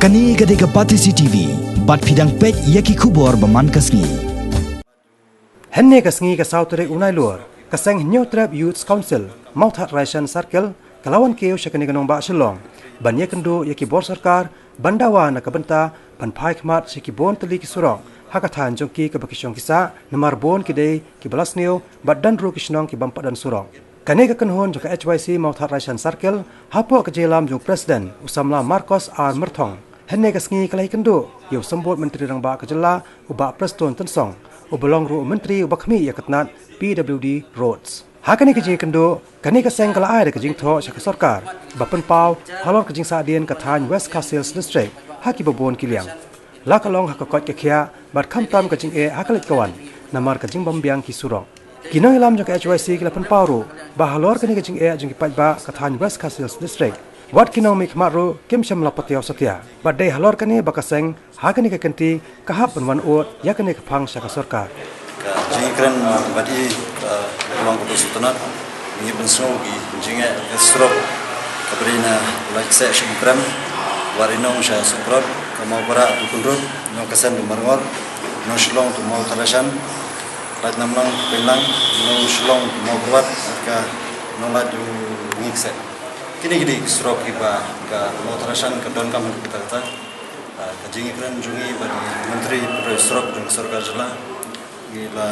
Kani gadega pati CCTV, bat pidang pek yaki kubor baman kasngi. Henne kasngi ka sautere unai luar, kaseng New Trap Youth Council, Mawthadraishan Circle, kalawan keu syakani ganong ba Shillong, banye kendo yaki bor Sorkar, bandawa na kabenta, panpai khmat syaki bon teli ki Surok, Haka than jongki ka bakisong kisa, namar bon kidei ki balas neo, bat dan ru kisnong ki bampak dan Surok. Kani ka kanhon jong ka HYC Mawthadraishan Circle, hapo ka jelam jong Presiden Usamla Marcos R. Merthong. Henne kasngi kalai kendo, yau sambut Menteri Rangba Kejela, ubak Preston Tensong, ubalong ru Menteri ubak kami yakatnat PWD Roads. Hakani kejing kendo, kani kaseng kala ai kejing tho syaka Sorkar, bapen pau, Halor kejing Saadian Kathan West Castles District, haki babon kiliang. Lakalong hakakot kekia, bat kampram kejing hakalit kawan, namar kejing bambiang ki Surok. Kinong ilam jong HYC kilapan pau ru, bah Halor kani kejing jong kipat ba Kathan West Castles District. Wat kinong mi kemaru kim syam lapatiaw satya. Badai Halor kani bakaseng hakani kekenti kahap benwan ut yakani kepang syaka Sorkar. Jingkran badi long kutu sultanat ni benso gi jinga Surok kabrina lakse shimkram warinong sha suprot kamau bara tukundrut no kasan dumarngor no shlong tu Mawthadraishan rat namlang pelang no shlong mau kuat ka no laju ngikse kini gidi Surok iba ka Mawthadraishan ka don kam kita kata ka jingkran jungi badi menteri Surok jung Sorkar jela gila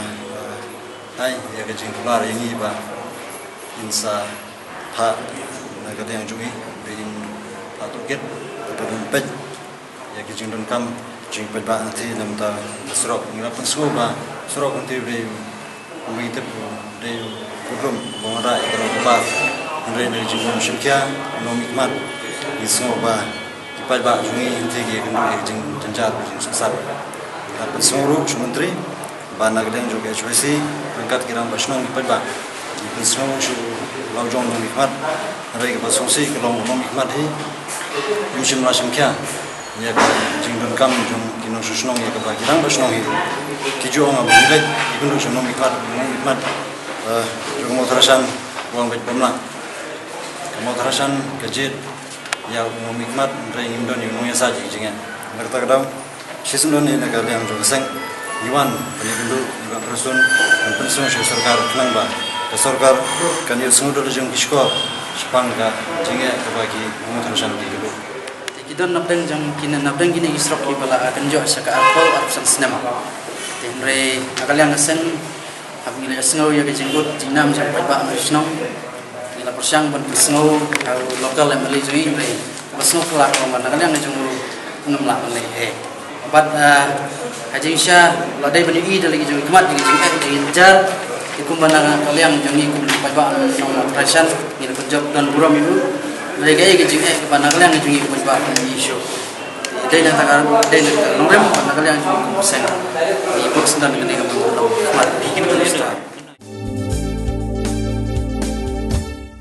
hai ya ke jingkular ini ba insa ha na ka yang jungi Beiñ atuket atau pet ya ke jingdon kam jingpet ba nanti namta Surok ngira pensu ba Surok nanti be umite de program bongara ikro ba andre de jingdon shimkia no mikmat ismo ba kipat ba jungi nanti ke jing janjar jing sasar pensu ru menteri Bana gedeng juga HYC berangkat kiram basnong di Padba. Basnong su laujong ng hikmat, rai ke basongsi ke long ng hikmat hi. Imsim la simkya. Ya ke jingdon kam jong kinong susnong ya ke kiram basnong hi. Kijo ng abulet ikun su ng hikmat. Jong Mawthadraishan wang bet pemla. Mawthadraishan kejit ya ng hikmat rai ngimdon yung ya saji jingan. Ngerta kadam sisundon ni negara yang jong seng Iwan penyegendu Iwan Person dan Person Sorkar kenang ba Sorkar kan il sengudul jeng kisko sepang ka jinge ka bagi Mawthadraishan di dulu kita napdeng jang kina napdeng gini Surok ibala akan jo saka alkohol arsan sinema tenre akalian sen abngile sengau ya kejenggut jinam jang ba amsnong ila persyang ban sengau lokal yang meli jui re pasno kelak man akalian jang ngemla meli But Jingshah ladai bani ida lagi jeng kemat jeng jar ikum banang kalian jeng ikum pajak Mawthadraishan ni kerja dan buram itu mereka yang jeng banang kalian jeng ikum pajak isu dai dan takar dai nongrem banang kalian jeng ikum sen ibu sendan dengan ikum kemat